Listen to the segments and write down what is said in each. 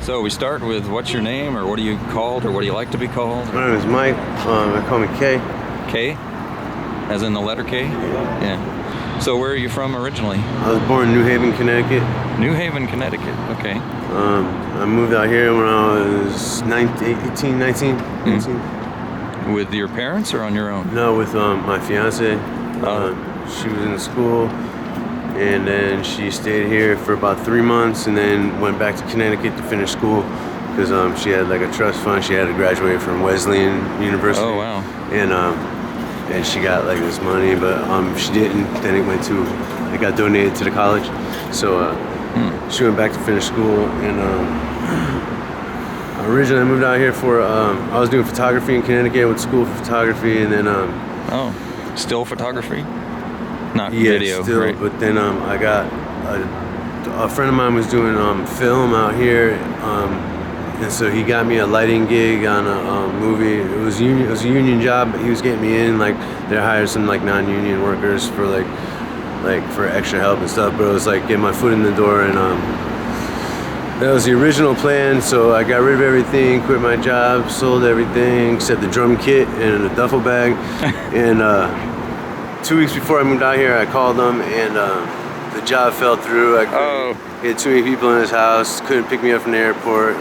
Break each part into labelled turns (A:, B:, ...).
A: So we start with what's your name, or what are you called, or what do you like to be called?
B: My name is Mike. They call me K.
A: K? As in the letter K? Yeah. So where are you from originally?
B: I was born in New Haven, Connecticut.
A: New Haven, Connecticut. Okay.
B: I moved out here when I was 19.
A: With your parents or on your own?
B: No, with my fiance. She was in school, and then she stayed here for about 3 months, and then went back to Connecticut to finish school because she had like a trust fund. She had to graduate from Wesleyan University.
A: Oh wow!
B: And she got like this money, but she didn't. Then it got donated to the college, so she went back to finish school. And originally I moved out here for I was doing photography in Connecticut. Went to school for photography, and then
A: still photography, not
B: video, still,
A: right?
B: But then I got a friend of mine was doing film out here. And so he got me a lighting gig on a movie. It was a union job, but he was getting me in. Like they hired some like non-union workers for like for extra help and stuff. But it was like getting my foot in the door, and that was the original plan. So I got rid of everything, quit my job, sold everything except the drum kit and a duffel bag. And 2 weeks before I moved out here, I called them, and the job fell through. He had too many people in his house, couldn't pick me up from the airport.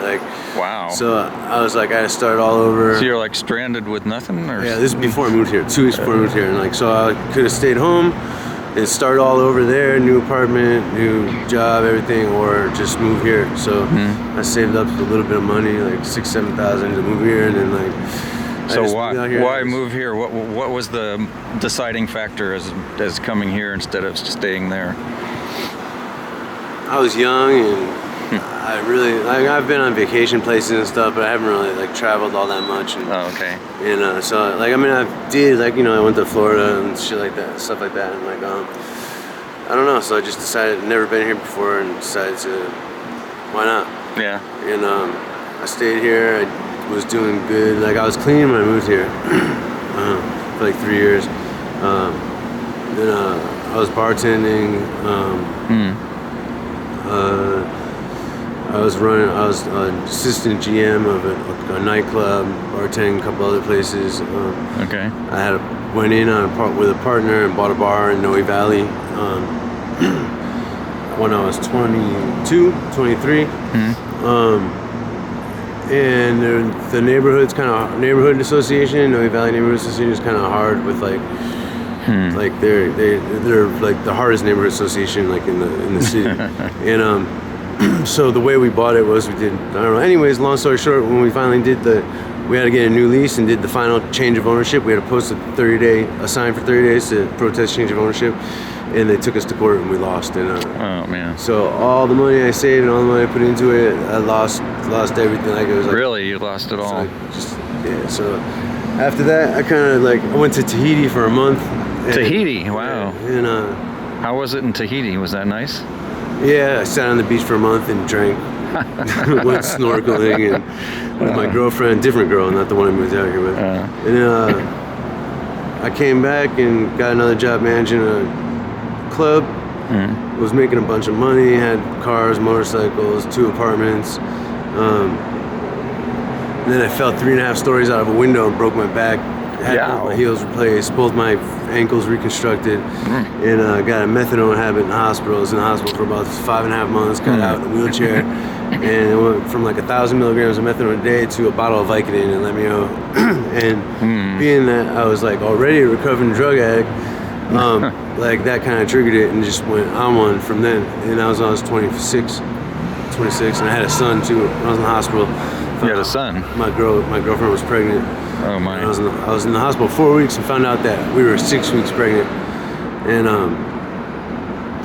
A: Wow.
B: So I was like, I had to start all over.
A: So you're like stranded with nothing, or?
B: Yeah, this is before I moved here. 2 weeks before I moved here, and so I could have stayed home and start all over there, new apartment, new job, everything, or just move here. So I saved up a little bit of money, like $6,000-7,000 to move here, and then
A: So why move here? What was the deciding factor as coming here instead of staying there?
B: I was young, and I really I've been on vacation places and stuff, but I haven't really traveled all that much. And,
A: okay.
B: And so I did I went to Florida and shit like that, stuff like that, and I don't know. So I just decided I'd never been here before, and decided to why not? Yeah. And I stayed here. I was doing good. I was cleaning when I moved here for like 3 years. Then I was bartending. I was assistant GM of a nightclub, bartending a couple other places.
A: Okay.
B: I went in with a partner and bought a bar in Noe Valley when I was 22, 23. And the neighborhood association, Noe Valley Neighborhood Association, is kind of hard with they're like the hardest neighborhood association in the city. And so the way we bought it was anyways, long story short, when we finally we had to get a new lease and did the final change of ownership. We had to post a sign for 30 days to protest change of ownership, and they took us to court and we lost. And
A: oh man.
B: So all the money I saved and all the money I put into it, I lost everything. It was
A: really, you lost it all?
B: So after that, I went to Tahiti for a month.
A: Tahiti, wow.
B: And
A: how was it in Tahiti? Was that nice?
B: Yeah, I sat on the beach for a month and drank, went snorkeling, and with my girlfriend, different girl, not the one I moved out here with. And then I came back and got another job managing a club. Was making a bunch of money, had cars, motorcycles, 2 apartments. And then I fell 3.5 stories out of a window and broke my back. Had both my heels replaced, both my ankles reconstructed, and got a methadone habit in the hospital. I was in the hospital for about 5.5 months, got out in a wheelchair, and it went from 1,000 milligrams of methadone a day to a bottle of Vicodin and let me know. And being that I was already a recovering drug addict, that kind of triggered it and just went on one from then. And I was 26, and I had a son too. I was in the hospital.
A: You had a son?
B: My girlfriend was pregnant.
A: Oh my!
B: I was in the hospital 4 weeks and found out that we were 6 weeks pregnant, and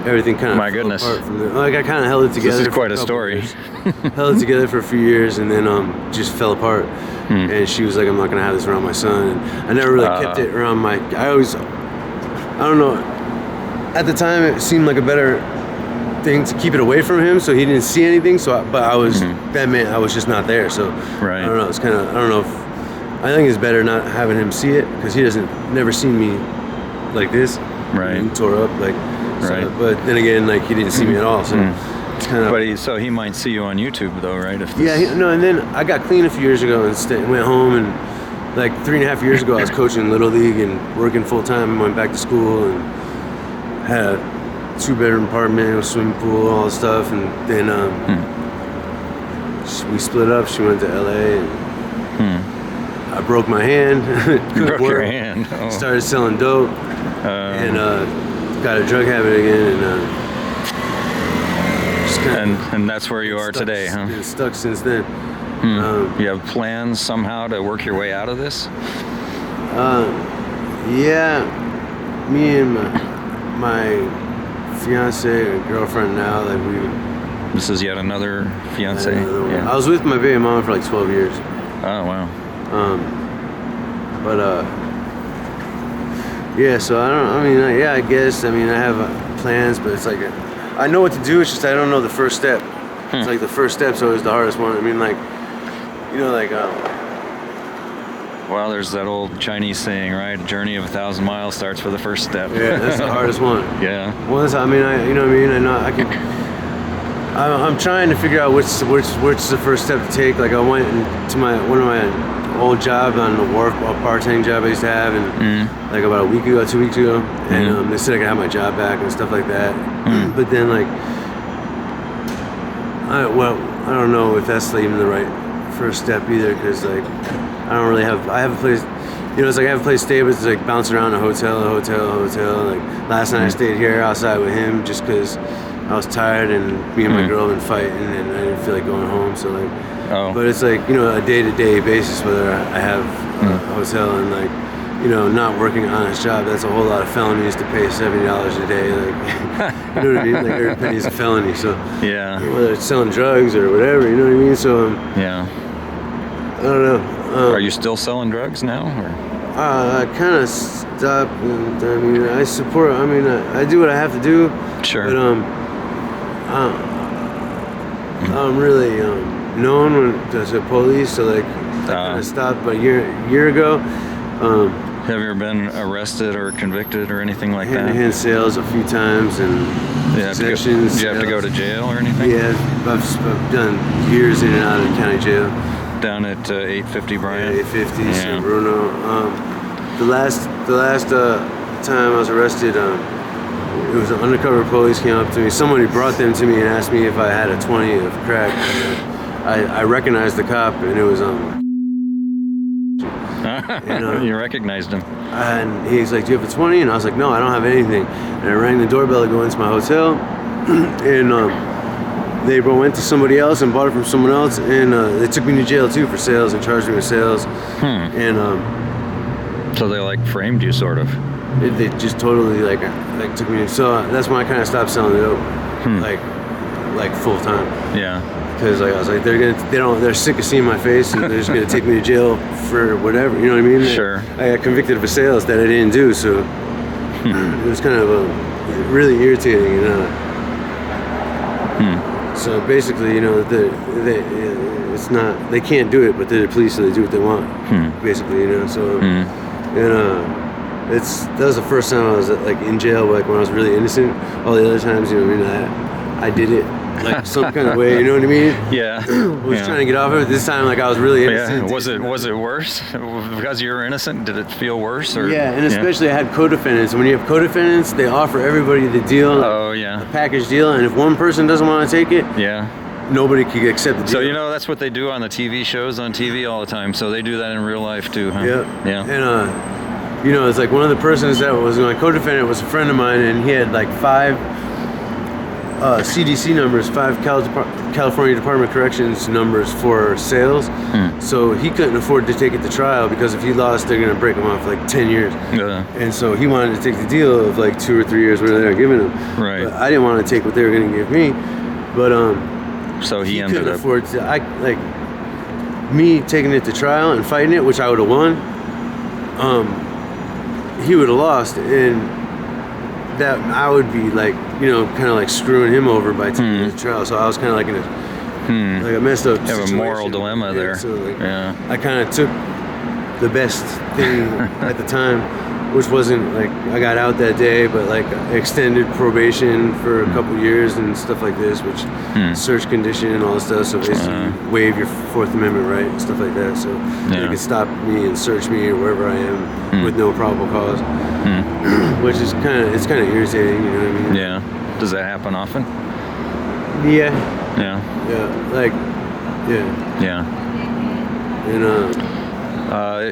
B: everything kind of
A: my goodness.
B: Apart from there. I kind of held it together.
A: This is quite a story.
B: Held it together for a few years, and then just fell apart. And she was like, "I'm not gonna have this around my son." And I never really kept it around I don't know. At the time, it seemed like a better thing to keep it away from him, so he didn't see anything. But I was that meant I was just not there. So
A: right.
B: I don't know. It's kind of I don't know if. I think it's better not having him see it because he never seen me like this.
A: Right.
B: And tore up So,
A: right.
B: but then again, he didn't see me at all. So it's kind of.
A: But he might see you on YouTube though, right? If this,
B: Yeah, no, and then I got clean a few years ago and went home, and like 3.5 years ago I was coaching Little League and working full time and went back to school and had a 2-bedroom apartment with a swimming pool, all this stuff, and then we split up. She went to LA and I broke my hand. Couldn't
A: broke
B: work.
A: your hand. Oh.
B: Started selling dope and got a drug habit again, and just kinda
A: and that's where you are today, huh?
B: Been stuck since then.
A: You have plans somehow to work your way out of this?
B: Yeah, me and my fiance or girlfriend now, like
A: This is yet another fiance.
B: I was with my baby mama for like 12 years.
A: Oh wow.
B: Yeah, so I guess I have plans, but it's like I know what to do. It's just I don't know the first step. It's like the first step's always the hardest one. I mean, like, you know, like
A: Well, there's that old Chinese saying, right? A journey of 1,000 miles starts with the first step.
B: yeah, that's the hardest one.
A: Yeah.
B: Once you know what I mean. I know I can. I'm trying to figure out which the first step to take. Like I went to one of my old job on the wharf, a bartending job I used to have, and like about 2 weeks ago, and they said I could have my job back and stuff like that. But then like, I don't know if that's even the right first step either, because like I don't really have. I have a place. You know, it's like I have a place to stay, but it's like bouncing around a hotel. Like last night I stayed here outside with him just because I was tired, and me and my girl have been fighting, and I didn't feel like going home. So like, but it's like, you know, a day-to-day basis whether I have a hotel and like, you know, not working an honest job. That's a whole lot of felonies to pay $70 a day. Like, you know what I mean? Like every penny's a felony. So
A: yeah,
B: whether it's selling drugs or whatever, you know what I mean? So
A: yeah,
B: I don't know.
A: Are you still selling drugs now? Or?
B: I kind of stopped, and I mean, I support. I mean, I do what I have to do.
A: Sure.
B: But I'm really known as a police, so like I kind of stopped about a year ago.
A: Have you ever been arrested or convicted or anything like that?
B: Hand sales a few times and possessions.
A: Did you have to go to jail or anything?
B: Yeah, I've done years in and out of county jail.
A: Down at 850 Bryant?
B: Yeah, 850, San Bruno. The last time I was arrested, it was an undercover police came up to me. Somebody brought them to me and asked me if I had a 20 of crack. I recognized the cop, and it was
A: You recognized him.
B: And he's like, "Do you have a 20?" And I was like, "No, I don't have anything." And I rang the doorbell to go into my hotel, and they went to somebody else and bought it from someone else, and they took me to jail too for sales and charged me with sales. And
A: so they like framed you, sort of.
B: They just totally like took me. So that's when I kind of stopped selling dope, like full time.
A: Yeah.
B: Because like I was like, they're sick of seeing my face, and they're just gonna take me to jail for whatever. You know what I mean?
A: Sure.
B: I got convicted of sales that I didn't do, so it was kind of really irritating, you know. So basically, you know, it's not, they can't do it, but they're the police, so they do what they want. Basically, you know. So that was the first time I was like in jail, like when I was really innocent. All the other times, you know what I mean, I did it like some kind of way, you know what I mean?
A: Yeah.
B: I was trying to get off of it. This time, like I was really innocent.
A: Yeah. Was it worse because you were innocent? Did it feel worse? Or?
B: Yeah, and especially I had co-defendants. When you have co-defendants, they offer everybody the deal.
A: Oh yeah.
B: A package deal, and if one person doesn't want to take it, nobody can accept the deal.
A: So you know that's what they do on the TV shows on TV all the time. So they do that in real life too, huh?
B: Yeah. And you know, it's like one of the persons that was my co-defendant was a friend of mine, and he had like 5 CDC numbers, 5 California Department of Corrections numbers for sales. So he couldn't afford to take it to trial because if he lost, they're gonna break him off like 10 years. And so he wanted to take the deal of like 2 or 3 years, whatever they were giving him.
A: Right.
B: But I didn't want to take what they were gonna give me. But
A: so he ended
B: couldn't
A: up
B: afford to. Me taking it to trial and fighting it, which I would have won. He would have lost, and that I would be like, you know, kind of like screwing him over by taking it to trial. So I was kind of like in a like a messed up situation.
A: Have a moral dilemma there.
B: So like, I kind of took the best thing at the time, which wasn't like I got out that day, but like extended probation for a couple years and stuff like this, which search condition and all this stuff. So basically, waive your Fourth Amendment right and stuff like that. So they can stop me and search me or wherever I am with no probable cause, which is it's kind of irritating. You know what I mean?
A: Yeah. Does that happen often?
B: Yeah.
A: Yeah.
B: Yeah. Like. Yeah.
A: Yeah.
B: And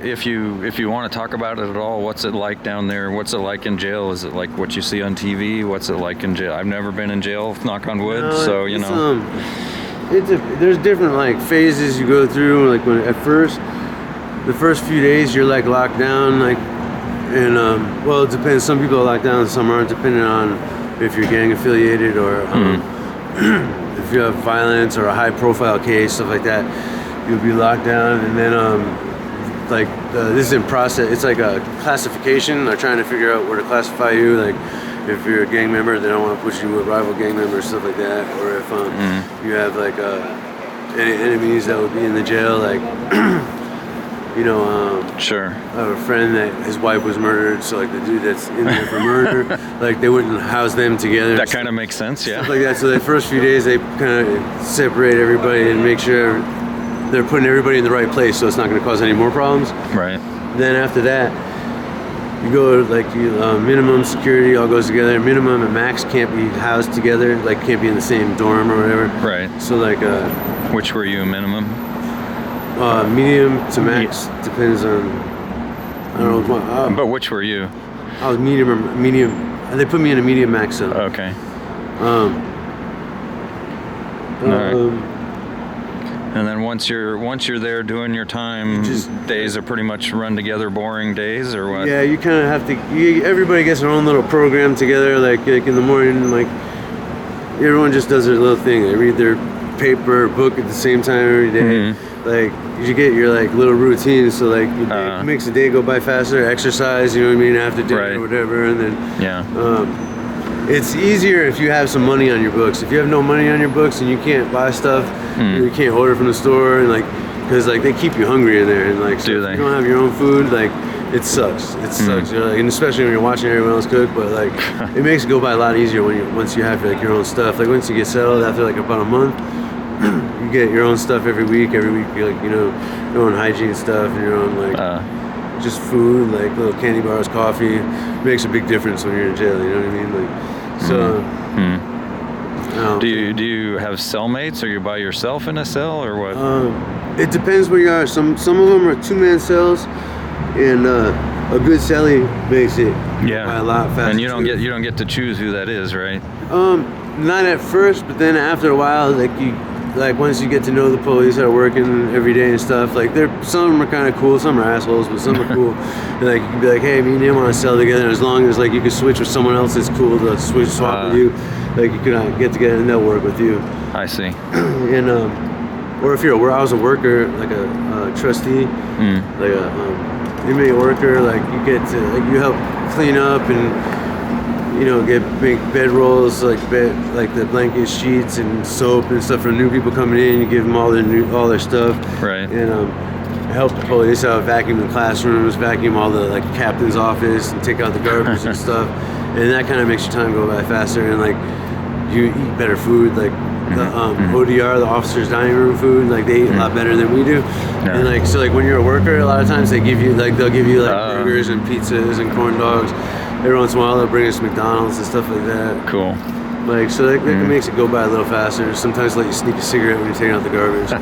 A: if you want to talk about it at all, what's it like down there? What's it like in jail? Is it like what you see on TV? What's it like in jail? I've never been in jail, knock on wood. So you know,
B: there's different like phases you go through. Like when at first, the first few days you're like locked down, like, and well, it depends. Some people are locked down, some aren't, depending on if you're gang affiliated or if you have violence or a high profile case, stuff like that. You'll be locked down, and then this is in process. It's like a classification. They're trying to figure out where to classify you. Like if you're a gang member, they don't want to push you with rival gang members, stuff like that. Or if you have like any enemies that would be in the jail, like
A: sure.
B: I have a friend that his wife was murdered, so like the dude that's in there for murder, like they wouldn't house them together.
A: That kind of makes sense, yeah.
B: Stuff like that. So the first few days they kind of separate everybody and make sure they're putting everybody in the right place, so it's not going to cause any more problems.
A: Right.
B: Then after that, you go like minimum security all goes together. Minimum and max can't be housed together, like can't be in the same dorm or whatever.
A: Right.
B: So like
A: which were you, minimum?
B: Medium to max depends on. I don't know.
A: But which were you?
B: I was medium. They put me in a medium max zone.
A: Okay.
B: All
A: right. And then once you're there doing your time, days are pretty much run together, boring days, or what?
B: Yeah, you kind of have to. Everybody gets their own little program together. Like in the morning, like everyone just does their little thing. They read their paper or book at the same time every day. Like you get your like little routines. So like it makes the day go by faster. Exercise, you know what I mean, after dinner or whatever, and then it's easier if you have some money on your books. If you have no money on your books and you can't buy stuff, you can't order from the store, and like, because like they keep you hungry in there, and like, so if you don't have your own food, like, it sucks. It sucks, you know, like, and especially when you're watching everyone else cook. But like, it makes it go by a lot easier once you have like your own stuff. Like once you get settled after like about a month, you get your own stuff every week. Every week, you like your own hygiene stuff and your own like just food, like little candy bars, coffee. It makes a big difference when you're in jail. You know what I mean? Like. So,
A: do you have cellmates, or you by yourself in a cell, or what?
B: It depends where you are. Some of them are 2-man cells, and a good cellie makes it by a lot faster.
A: And you don't get to choose who that is, right?
B: Not at first, but then after a while, like once you get to know the police that are working every day and stuff, like some of them are kind of cool, some are assholes, but some are cool. And like you can be like, hey, me and him want to cell together, and as long as like you can switch with someone else that's cool to swap with you, like you can get together and they'll work with you.
A: I see.
B: And or if I was a worker, like a trustee, like a inmate worker, like you get to you help clean up and make bed rolls, like the blanket sheets and soap and stuff for new people coming in. You give them all their stuff,
A: right?
B: And help the police out, vacuum the classrooms, vacuum all the like captain's office, and take out the garbage and stuff. And that kind of makes your time go by faster, and like you eat better food, like. The ODR, the officers' dining room food, like they eat a lot better than we do. Yeah. And like so, like when you're a worker, a lot of times they'll give you like burgers and pizzas and corn dogs. Every once in a while they'll bring us McDonald's and stuff like that.
A: Cool.
B: Like so that makes it go by a little faster. Sometimes let you sneak a cigarette when you're taking out the garbage.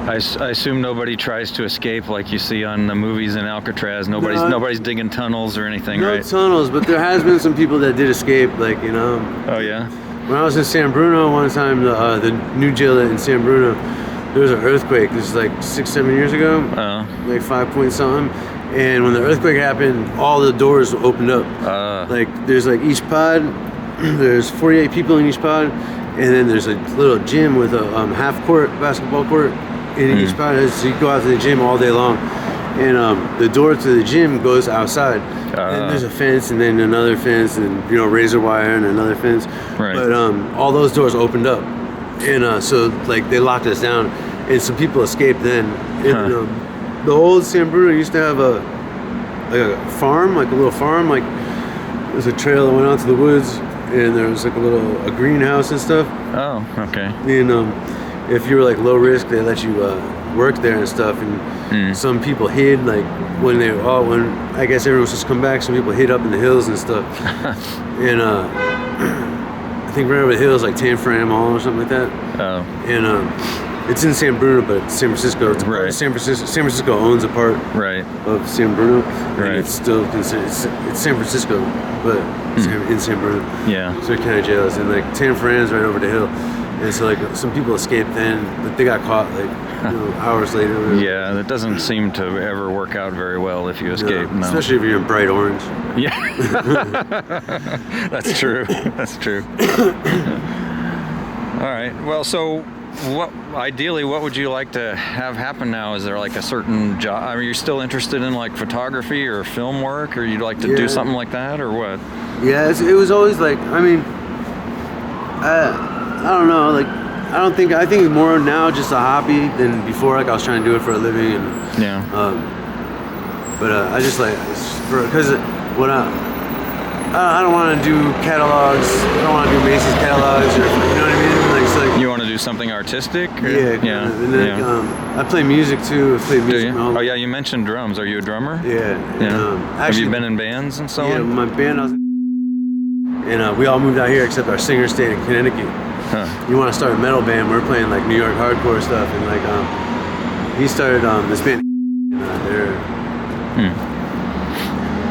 A: I assume nobody tries to escape like you see on the movies in Alcatraz. Nobody's digging tunnels or anything, right?
B: No tunnels, but there has been some people that did escape, like
A: Oh yeah.
B: When I was in San Bruno one time, the new jail in San Bruno, there was an earthquake. This is like 6-7 years ago, like 5 point something. And when the earthquake happened, all the doors opened up. Like there's like each pod, there's 48 people in each pod, and then there's a little gym with a half-court basketball court in each pod. So you go out to the gym all day long. And the door to the gym goes outside. And there's a fence, and then another fence, and razor wire, and another fence.
A: Right.
B: But all those doors opened up, and so like they locked us down, and some people escaped then. And, the old San Bruno used to have farm, like a little farm. Like there's a trail that went out to the woods, and there was like a greenhouse and stuff.
A: Oh, okay.
B: And if you were like low risk, they let you work there and stuff. And some people hid, like when I guess everyone was supposed to come back, some people hid up in the hills and stuff. And I think right over the hills, like Tenderloin Mall or something like that.
A: Oh.
B: And it's in San Bruno, but it's San Francisco. It's
A: right.
B: San Francisco owns a part
A: right.
B: of San Bruno.
A: Right.
B: And it's still considered, it's San Francisco, but in San Bruno.
A: Yeah.
B: So they're kind of jealous. And like Tenderloin's right over the hill. And so like some people escaped then, but they got caught like hours later.
A: Yeah, that doesn't seem to ever work out very well if you escape. No.
B: Especially if you're in bright orange.
A: Yeah. That's true. That's true. All right. Well, so ideally, what would you like to have happen now? Is there like a certain job? Are you still interested in like photography or film work, or you'd like to do something like that, or what?
B: Yeah, it was always like, I mean, I don't know, like, I think more now just a hobby than before. Like I was trying to do it for a living, and but I just like, because what I don't want to do catalogs. I don't want to do Macy's catalogs, or you know what I mean. Like, it's like
A: you want to do something artistic? Or?
B: Yeah. And then I play music too. I play music.
A: Do you? Oh yeah, you mentioned drums. Are you a drummer?
B: Yeah.
A: Yeah.
B: Actually,
A: have you been in bands and so on?
B: Yeah, my band. And we all moved out here except our singer stayed in Connecticut.
A: Huh.
B: You want to start a metal band? We're playing like New York hardcore stuff, and like he started this band.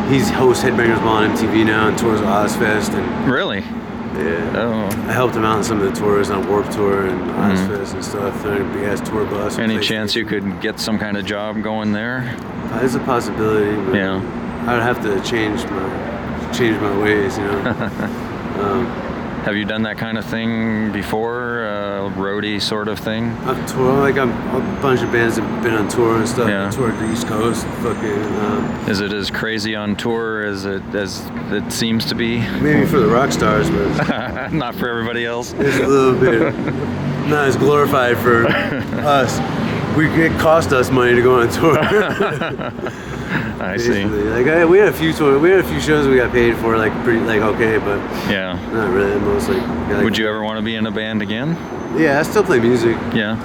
B: He's host Headbangers Ball on MTV now and tours with Ozfest. And
A: really?
B: Yeah.
A: Oh.
B: I helped him out on some of the tours on Warped Tour and Ozfest and stuff. And a big ass tour bus.
A: Any chance you could get some kind of job going there?
B: There's a possibility. But I'd have to change my ways, you know.
A: Have you done that kind of thing before, roadie sort of thing?
B: I've toured, like a bunch of bands have been on tour and stuff.
A: Yeah.
B: I toured the East Coast, fucking.
A: Is it as crazy on tour as it seems to be?
B: Maybe for the rock stars, but
A: not for everybody else.
B: It's a little bit not as glorified for us. It cost us money to go on tour.
A: I see.
B: Like we had a few shows we got paid for, like pretty, like okay, but not really. Mostly. Like,
A: would you ever want to be in a band again?
B: Yeah, I still play music.
A: Yeah.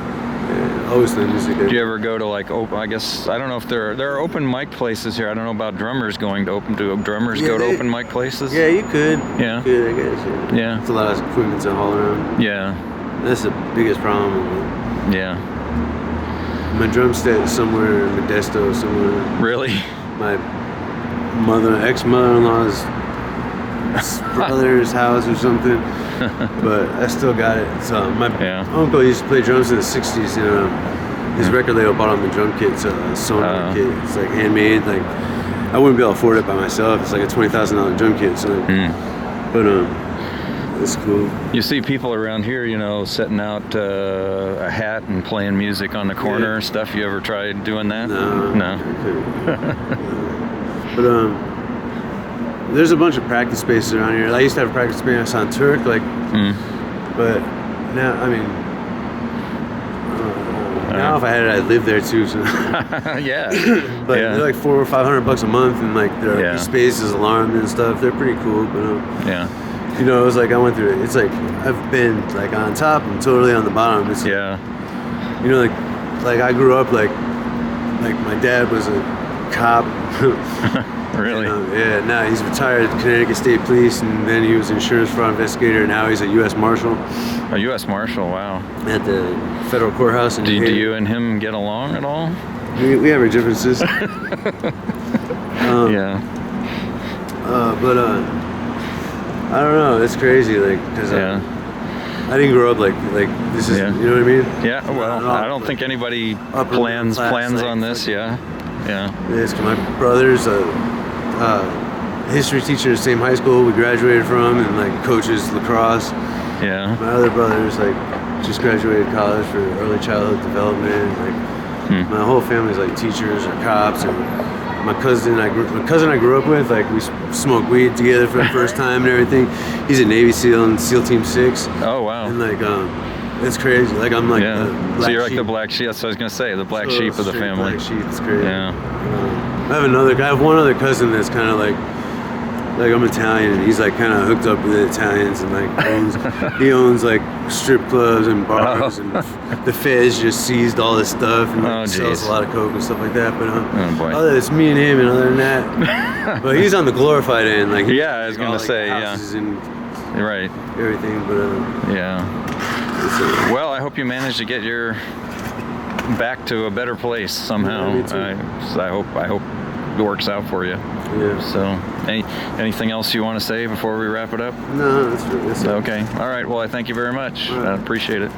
B: Always play music.
A: Do you ever go to like I guess I don't know if there are open mic places here. I don't know about drummers going to open mic places.
B: Yeah, you could.
A: Yeah.
B: You could, I guess. Yeah. It's a lot of equipment to haul around.
A: Yeah.
B: That's the biggest problem.
A: Yeah.
B: My drum set is somewhere in Modesto, somewhere.
A: Really?
B: My ex-mother-in-law's brother's house or something. But I still got it. So my uncle used to play drums in the 60s, you know. His record label bought him the drum kit, so a Sonar kit. It's like handmade. Like I wouldn't be able to afford it by myself. It's like a $20,000 drum kit. So, but it's cool.
A: You see people around here, you know, setting out a hat and playing music on the corner and stuff. You ever tried doing that? No. But
B: there's a bunch of practice spaces around here. I used to have a practice space on Turk, like, but now, I mean, now if I had it, I'd live there too. So.
A: Yeah.
B: But they're like $400 or $500 a month, and like their space is alarmed and stuff. They're pretty cool, but you know, it was like I went through it. It's like I've been like on top and totally on the bottom. It's you know, like I grew up like my dad was a cop.
A: Really?
B: Now he's retired Connecticut State Police, and then he was an insurance fraud investigator, and now he's a U.S. Marshal.
A: A U.S. Marshal, wow.
B: At the federal courthouse.
A: Do you and him get along at all?
B: We have our differences. I don't know. It's crazy, like, because I didn't grow up like this is. You know what I mean?
A: Yeah. Well, I don't think anybody plans on this. Yeah.
B: Yes, my brother's a history teacher at the same high school we graduated from, and like coaches lacrosse.
A: Yeah.
B: My other brother's like just graduated college for early childhood development. Like my whole family's like teachers or cops. Or my cousin I grew up with, like we smoked weed together for the first time and everything. He's a Navy SEAL in SEAL Team 6.
A: Oh wow.
B: And like it's crazy. Like I'm like the black
A: so you're like
B: sheep.
A: the black sheep. That's what I was gonna say. The black sheep of the family.
B: Black sheep. It's crazy.
A: Yeah.
B: I have one other cousin that's kind of like I'm Italian, and he's like kind of hooked up with the Italians, and like he owns like strip clubs and bars, and the Feds just seized all this stuff and like, sells a lot of coke and stuff like that. But it's me and him, and other than that, but he's on the glorified end, like
A: I was gonna say,
B: and
A: right,
B: everything. But
A: well, I hope you manage to get your back to a better place somehow. I hope it works out for you.
B: Yeah.
A: So, anything else you want to say before we wrap it up?
B: No, that's
A: okay. All right. Well, I thank you very much. I appreciate it.